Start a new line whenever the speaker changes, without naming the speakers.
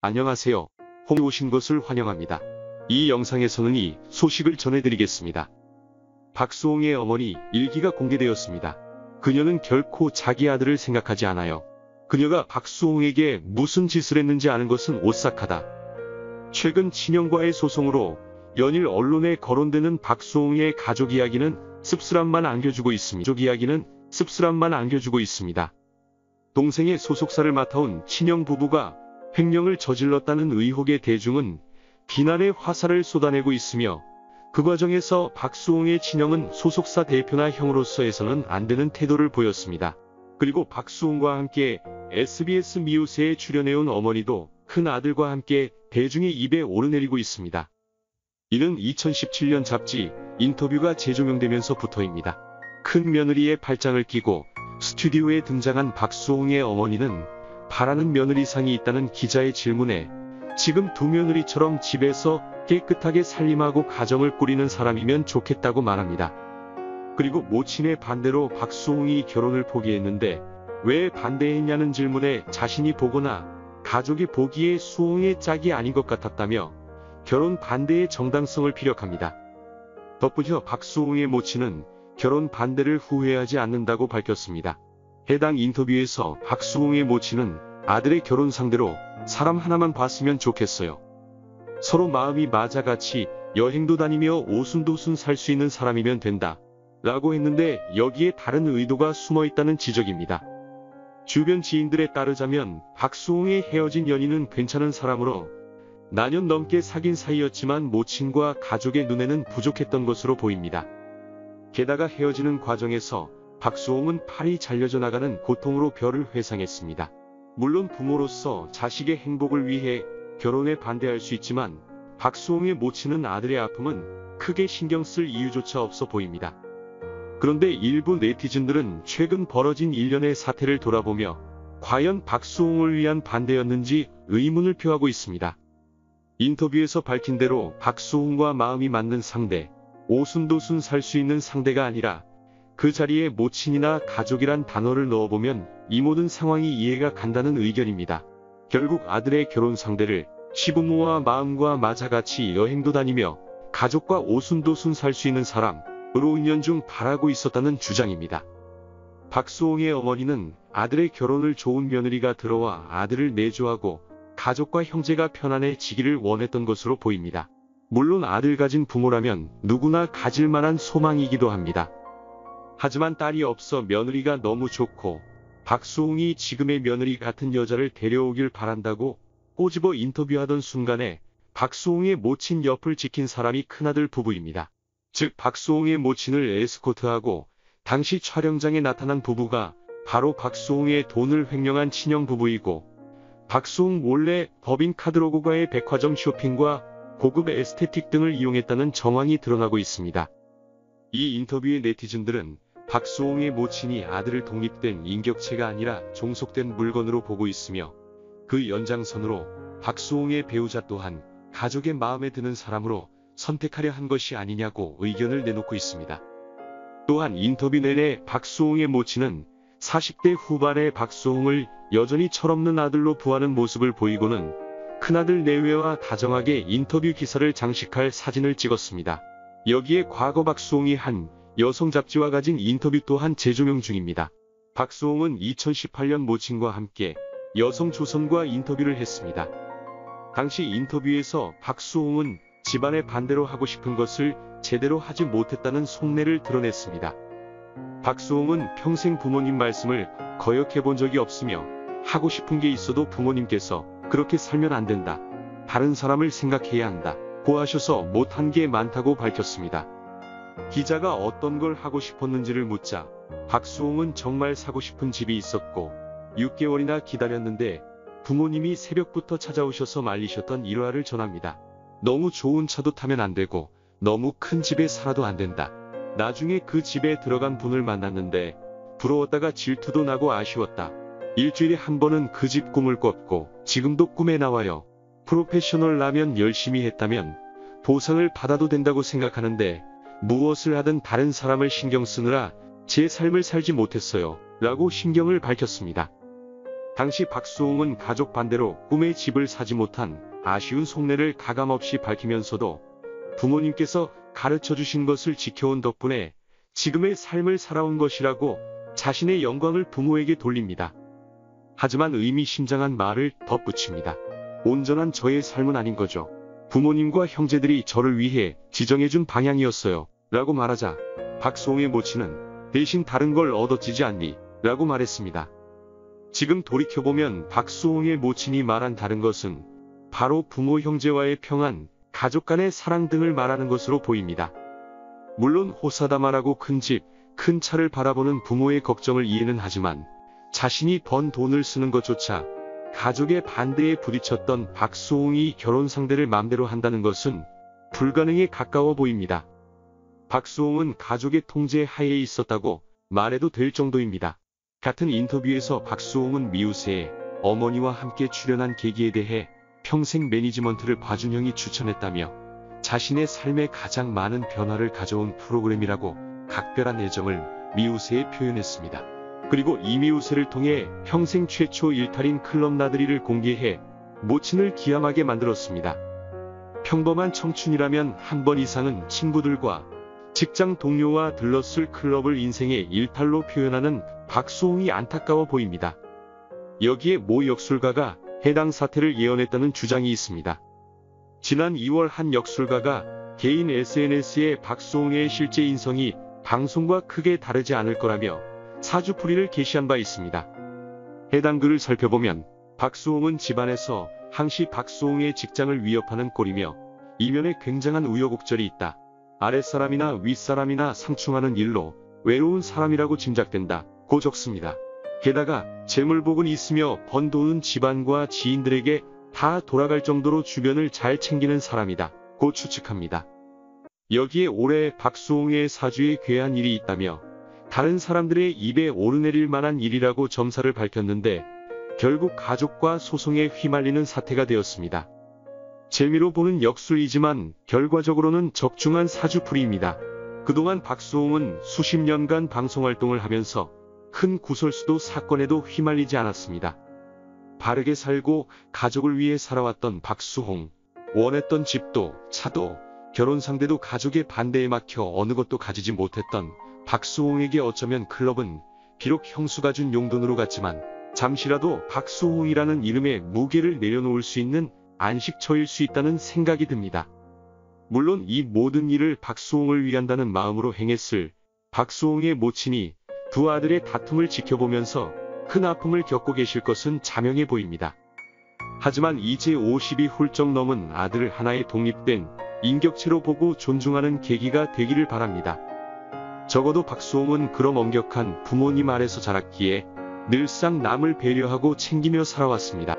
안녕하세요. 홈에 오신 것을 환영합니다. 이 영상에서는 이 소식을 전해드리겠습니다. 박수홍의 어머니 일기가 공개되었습니다. 그녀는 결코 자기 아들을 생각하지 않아요. 그녀가 박수홍에게 무슨 짓을 했는지 아는 것은 오싹하다. 최근 친형과의 소송으로 연일 언론에 거론되는 박수홍의 가족 이야기는 씁쓸함만 안겨주고 있습니다. 동생의 소속사를 맡아온 친형 부부가 횡령을 저질렀다는 의혹에 대중은 비난의 화살을 쏟아내고 있으며, 그 과정에서 박수홍의 친형은 소속사 대표나 형으로서 해서는 안 되는 태도를 보였습니다. 그리고 박수홍과 함께 SBS 미우새에 출연해온 어머니도 큰 아들과 함께 대중의 입에 오르내리고 있습니다. 이는 2017년 잡지 인터뷰가 재조명되면서부터입니다. 큰 며느리의 팔짱을 끼고 스튜디오에 등장한 박수홍의 어머니는 바라는 며느리상이 있다는 기자의 질문에 지금 두 며느리처럼 집에서 깨끗하게 살림하고 가정을 꾸리는 사람이면 좋겠다고 말합니다. 그리고 모친의 반대로 박수홍이 결혼을 포기했는데 왜 반대했냐는 질문에 자신이 보거나 가족이 보기에 수홍의 짝이 아닌 것 같았다며 결혼 반대의 정당성을 피력합니다. 덧붙여 박수홍의 모친은 결혼 반대를 후회하지 않는다고 밝혔습니다. 해당 인터뷰에서 박수홍의 모친은 아들의 결혼 상대로 사람 하나만 봤으면 좋겠어요. 서로 마음이 맞아 같이 여행도 다니며 오순도순 살 수 있는 사람이면 된다 라고 했는데, 여기에 다른 의도가 숨어 있다는 지적입니다. 주변 지인들에 따르자면 박수홍의 헤어진 연인은 괜찮은 사람으로 나년 넘게 사귄 사이였지만 모친과 가족의 눈에는 부족했던 것으로 보입니다. 게다가 헤어지는 과정에서 박수홍은 팔이 잘려져 나가는 고통으로 별을 회상했습니다. 물론 부모로서 자식의 행복을 위해 결혼에 반대할 수 있지만 박수홍의 모친은 아들의 아픔은 크게 신경 쓸 이유조차 없어 보입니다. 그런데 일부 네티즌들은 최근 벌어진 일련의 사태를 돌아보며 과연 박수홍을 위한 반대였는지 의문을 표하고 있습니다. 인터뷰에서 밝힌 대로 박수홍과 마음이 맞는 상대, 오순도순 살 수 있는 상대가 아니라 그 자리에 모친이나 가족이란 단어를 넣어보면 이 모든 상황이 이해가 간다는 의견입니다. 결국 아들의 결혼 상대를 시부모와 마음과 맞아 같이 여행도 다니며 가족과 오순도순 살 수 있는 사람으로 은연중 바라고 있었다는 주장입니다. 박수홍의 어머니는 아들의 결혼을 좋은 며느리가 들어와 아들을 내조하고 가족과 형제가 편안해지기를 원했던 것으로 보입니다. 물론 아들 가진 부모라면 누구나 가질 만한 소망이기도 합니다. 하지만 딸이 없어 며느리가 너무 좋고 박수홍이 지금의 며느리 같은 여자를 데려오길 바란다고 꼬집어 인터뷰하던 순간에 박수홍의 모친 옆을 지킨 사람이 큰아들 부부입니다. 즉 박수홍의 모친을 에스코트하고 당시 촬영장에 나타난 부부가 바로 박수홍의 돈을 횡령한 친형 부부이고, 박수홍 몰래 법인카드로고가의 백화점 쇼핑과 고급 에스테틱 등을 이용했다는 정황이 드러나고 있습니다. 이 인터뷰의 네티즌들은 박수홍의 모친이 아들을 독립된 인격체가 아니라 종속된 물건으로 보고 있으며, 그 연장선으로 박수홍의 배우자 또한 가족의 마음에 드는 사람으로 선택하려 한 것이 아니냐고 의견을 내놓고 있습니다. 또한 인터뷰 내내 박수홍의 모친은 40대 후반의 박수홍을 여전히 철없는 아들로 부하는 모습을 보이고는 큰아들 내외와 다정하게 인터뷰 기사를 장식할 사진을 찍었습니다. 여기에 과거 박수홍이 한 여성 잡지와 가진 인터뷰 또한 재조명 중입니다. 박수홍은 2018년 모친과 함께 여성조선과 인터뷰를 했습니다. 당시 인터뷰에서 박수홍은 집안의 반대로 하고 싶은 것을 제대로 하지 못했다는 속내를 드러냈습니다. 박수홍은 평생 부모님 말씀을 거역해 본 적이 없으며 하고 싶은 게 있어도 부모님께서 그렇게 살면 안 된다, 다른 사람을 생각해야 한다 고 하셔서 못한 게 많다고 밝혔습니다. 기자가 어떤 걸 하고 싶었는지를 묻자 박수홍은 정말 사고 싶은 집이 있었고 6개월이나 기다렸는데 부모님이 새벽부터 찾아오셔서 말리셨던 일화를 전합니다. 너무 좋은 차도 타면 안 되고 너무 큰 집에 살아도 안 된다. 나중에 그 집에 들어간 분을 만났는데 부러웠다가 질투도 나고 아쉬웠다. 일주일에 한 번은 그 집 꿈을 꿨고 지금도 꿈에 나와요. 프로페셔널라면 열심히 했다면 보상을 받아도 된다고 생각하는데 무엇을 하든 다른 사람을 신경 쓰느라 제 삶을 살지 못했어요 라고 심경을 밝혔습니다. 당시 박수홍은 가족 반대로 꿈의 집을 사지 못한 아쉬운 속내를 가감없이 밝히면서도 부모님께서 가르쳐 주신 것을 지켜온 덕분에 지금의 삶을 살아온 것이라고 자신의 영광을 부모에게 돌립니다. 하지만 의미심장한 말을 덧붙입니다. 온전한 저의 삶은 아닌 거죠. 부모님과 형제들이 저를 위해 지정해준 방향이었어요. 라고 말하자 박수홍의 모친은 대신 다른 걸 얻어지지 않니? 라고 말했습니다. 지금 돌이켜보면 박수홍의 모친이 말한 다른 것은 바로 부모 형제와의 평안, 가족 간의 사랑 등을 말하는 것으로 보입니다. 물론 호사다마라고 큰 집, 큰 차를 바라보는 부모의 걱정을 이해는 하지만 자신이 번 돈을 쓰는 것조차 가족의 반대에 부딪혔던 박수홍이 결혼 상대를 맘대로 한다는 것은 불가능에 가까워 보입니다. 박수홍은 가족의 통제 하에 있었다고 말해도 될 정도입니다. 같은 인터뷰에서 박수홍은 미우새의 어머니와 함께 출연한 계기에 대해 평생 매니지먼트를 봐준형이 추천했다며 자신의 삶에 가장 많은 변화를 가져온 프로그램이라고 각별한 애정을 미우새에 표현했습니다. 그리고 이 미우새를 통해 평생 최초 일탈인 클럽 나들이를 공개해 모친을 기함하게 만들었습니다. 평범한 청춘이라면 한 번 이상은 친구들과 직장 동료와 들렀을 클럽을 인생의 일탈로 표현하는 박수홍이 안타까워 보입니다. 여기에 모 역술가가 해당 사태를 예언했다는 주장이 있습니다. 지난 2월 한 역술가가 개인 SNS에 박수홍의 실제 인성이 방송과 크게 다르지 않을 거라며 사주풀이를 게시한 바 있습니다. 해당 글을 살펴보면 박수홍은 집안에서 항시 박수홍의 직장을 위협하는 꼴이며 이면에 굉장한 우여곡절이 있다. 아랫사람이나 윗사람이나 상충하는 일로 외로운 사람이라고 짐작된다. 고 적습니다. 게다가 재물복은 있으며 번 돈은 집안과 지인들에게 다 돌아갈 정도로 주변을 잘 챙기는 사람이다. 고 추측합니다. 여기에 올해 박수홍의 사주에 괴한 일이 있다며 다른 사람들의 입에 오르내릴 만한 일이라고 점사를 밝혔는데 결국 가족과 소송에 휘말리는 사태가 되었습니다. 재미로 보는 역술이지만 결과적으로는 적중한 사주풀이입니다. 그동안 박수홍은 수십 년간 방송활동을 하면서 큰 구설수도 사건에도 휘말리지 않았습니다. 바르게 살고 가족을 위해 살아왔던 박수홍. 원했던 집도 차도 결혼 상대도 가족의 반대에 막혀 어느 것도 가지지 못했던 박수홍에게 어쩌면 클럽은 비록 형수가 준 용돈으로 갔지만 잠시라도 박수홍이라는 이름에 무게를 내려놓을 수 있는 안식처일 수 있다는 생각이 듭니다. 물론 이 모든 일을 박수홍을 위한다는 마음으로 행했을 박수홍의 모친이 두 아들의 다툼을 지켜보면서 큰 아픔을 겪고 계실 것은 자명해 보입니다. 하지만 이제 50이 훌쩍 넘은 아들을 하나의 독립된 인격체로 보고 존중하는 계기가 되기를 바랍니다. 적어도 박수홍은 그런 엄격한 부모님 아래서 자랐기에 늘상 남을 배려하고 챙기며 살아왔습니다.